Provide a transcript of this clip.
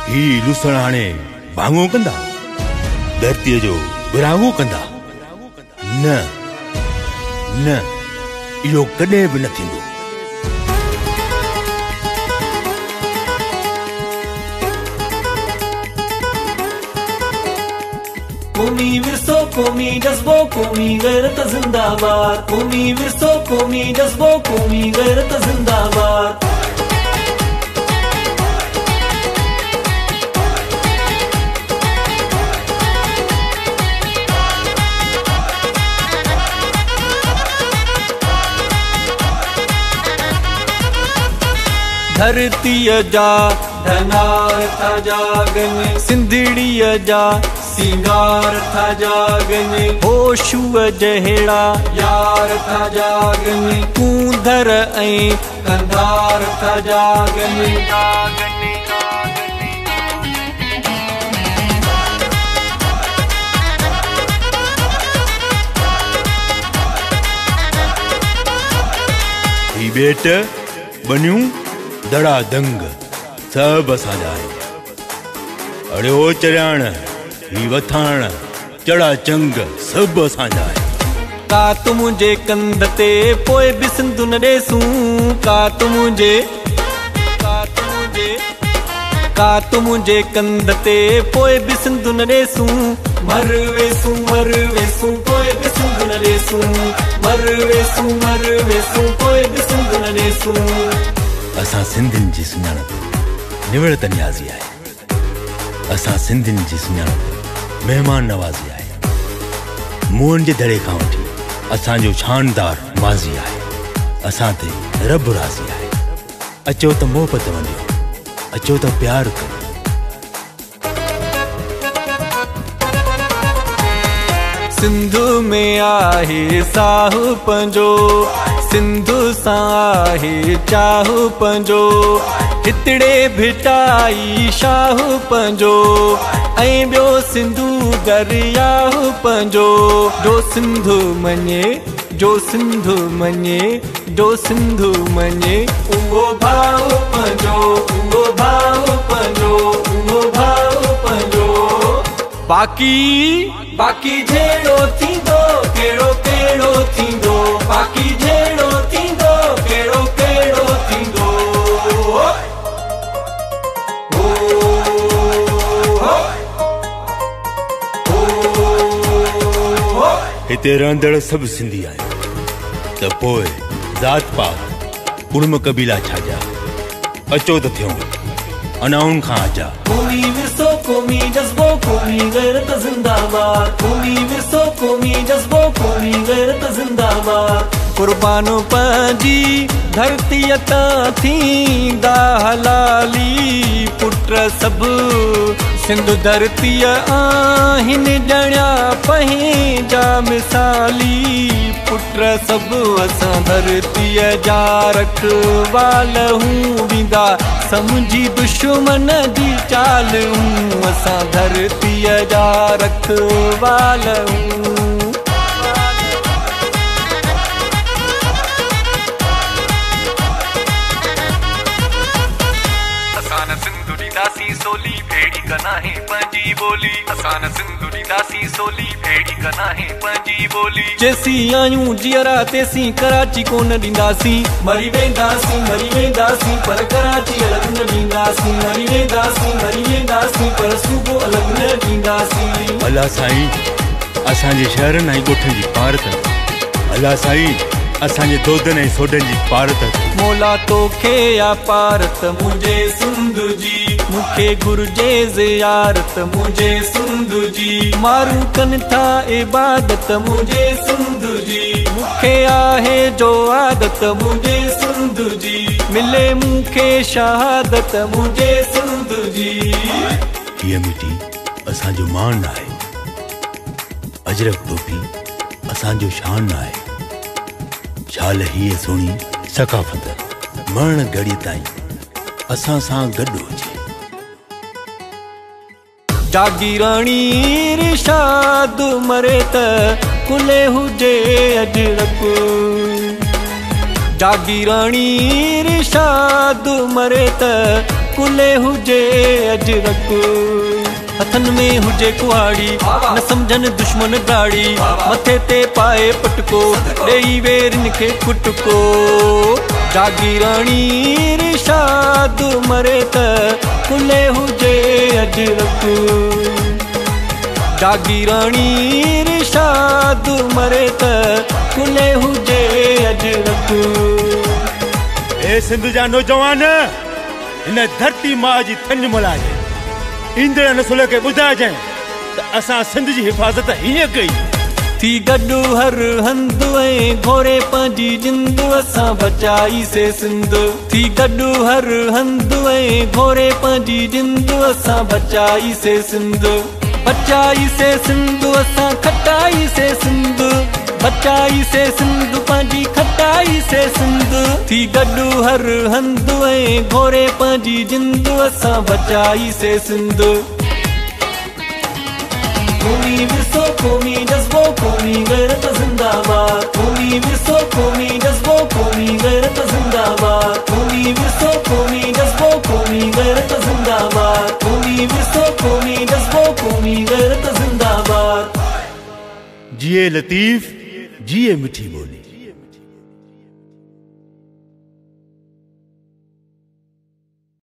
ही लुसण हाणे भाङो कंदा, धरतीअ जो विरांगो कंदा? न न, इहो कॾहिं बि न थींदो। क़ौमी विरसो, क़ौमी जज़्बो, क़ौमी गैरत ज़िंदाबाद। क़ौमी विरसो, क़ौमी जज़्बो, क़ौमी गैरत ज़िंदाबाद। धरतीअ जा धनार था जागन, सिंधड़ीअ जा सिंगार था जागन, होशूअ जहिड़ा यार था जागन, कूंदर ऐं कंधार था जागन। ही बेट बनियूं दड़ा दंग सब असांजा आहिनि। अड़े ओ चरियाण, ही वथाण, चढ़ा चंग सब असांजा आहिनि। का तू मुंहिंजे कंध ते पोइ बि सिंधु न ॾेसूं, का तू मुंहिंजे कंध ते पोइ बि सिंधु न ॾेसूं। मर वेसूं पोइ बि सिंधु न ॾेसूं, मर वेसूं पोइ बि सिंधु न ॾेसूं। असां सिंधियुनि जी सुञाणप निवड़त न्याज़ी आहे। असां सिंधियुनि जी सुञाणप महिमान नवाज़ी आहे। मुंहनि जे दड़े खां वठी असांजो शानदार माज़ी आहे। असां ते रब राज़ी आहे। अचो त मोहबत वंडियो, अचो त प्यार करो। सिंधु में आहे साहु पंजो, सिंधु सां आहे चाहु पंजो, हितड़े भिटाई शाहु पंजो, ऐं ॿियो सिंधु दरियाहु पंजो। जो सिंधु मञे, जो सिंधु मञे, जो सिंधु मञे, उहो भाउ पंजो, उहो भाउ पंजो, उहो भाउ पंजो। बाक़ी जहिड़ो थींदो, कहिड़ो कहिड़ो थींदो, बाक़ी जहिड़ो थींदो, कहिड़ो कहिड़ो थींदो। हिते रहंदड़ सभु सिंधी आहिनि, त पोइ ज़ात पात कुड़म कबीला छाजा। अचो त थियूं अनाउन खां आजा। क़ौमी विरसो, क़ौमी जज़्बो, क़ौमी गैरत ज़िंदाबाद। क़ौमी विरसो, क़ौमी जज़्बो, क़ौमी गैरत ज़िंदाबाद। कुर्बानो पंहिंजी धरतीअ तां थींदा हलाली, पुट सभु सिंधु धरतीअ आहिनि ॼणिया पंहिंजा मिसाली। पुट सभु असां धरतीअ जा रखवाल हूं, वेंदा सम्झी दुश्मन जी चाल हूं। असां धरतीअ जा रखवाल हूं। सिंधु ॾींदासीं सोली, भेड़ी कनाहे पंहिंजी ॿोली। असां सिंधु ॾींदासीं सोली, भेड़ी कनाहे पंहिंजी ॿोली। जेसीं आयूं जीअरा तेसीं कराची कोन ॾींदासीं। मरी वेंदासीं पर कराची अलॻि न ॾींदासीं। मरी वेंदासीं पर सूबो अलॻि न ॾींदासीं। अला साईं, असांजे शहरनि ऐं ॻोठनि जी पारत। अला साईं, असांजे दोदनि ऐं सोडनि जी पारत। मौला तोखे या पारत मुंहिंजे सिंधु जी, मूंखे घुर्जे ज़ियारत मुंहिंजे सिंधु जी। मारू कनि था इबादत मुंहिंजे सिंधु जी, मूंखे आहे जो आदत मुंहिंजे सिंधु जी। मिले मूंखे शहादत मुंहिंजे सिंधु जी। हीअ मिटी असांजो मान आहे, अजरक टोपी असांजो शान आहे। शाल हीअ सुहिणी सकाफ़त मरण घड़ी ताईं असां सां गॾु हुजे। जागीराणी इरशाद मरे त कुले हुजे अजरक। जागीराणी इरशाद मरे त कुले हुजे अजरक हथन में हुजे कुहाड़ी न समझन दुश्मन गाड़ी मथे ते पाए पटको ॾेई वेरन खे कुटको जागीराणी इरशाद मरे त कुले हुजे अजरक जागीराणी इरशाद मरे त कुले हुजे अजरक। ए सिंध जा नौजवान इन धरती मां जी थंज मलाजे ईंदड़ नस्ल खे ॿुधाइजांइ त असां सिंध जी हिफ़ाज़त हीअं कई थी गॾु हर हंधु ऐं घोरे पंहिंजी जिंद असां बचाईसे सिंध थी गॾु हर हंधु ऐं घोरे पंहिंजी जिंद असां बचाईसे सिंध बचाईसे सिंध असां खटाईसे सिंध बचाईसे सिंध पंहिंजी खटाईसे सिंध थी गॾु हर हंधु ऐं घोरे पंहिंजी जिंद असां बचाईसे सिंध। क़ौमी विरसो क़ौमी जज़्बो क़ौमी ग़ैरत ज़िंदाबाद क़ौमी विरसो क़ौमी जज़्बो क़ौमी ग़ैरत ज़िंदाबाद क़ौमी विरसो क़ौमी जज़्बो क़ौमी ग़ैरत ज़िंदाबाद क़ौमी विरसो क़ौमी जज़्बो क़ौमी ग़ैरत ज़िंदाबाद। जिए लतीफ़ जिए मिठी बोली।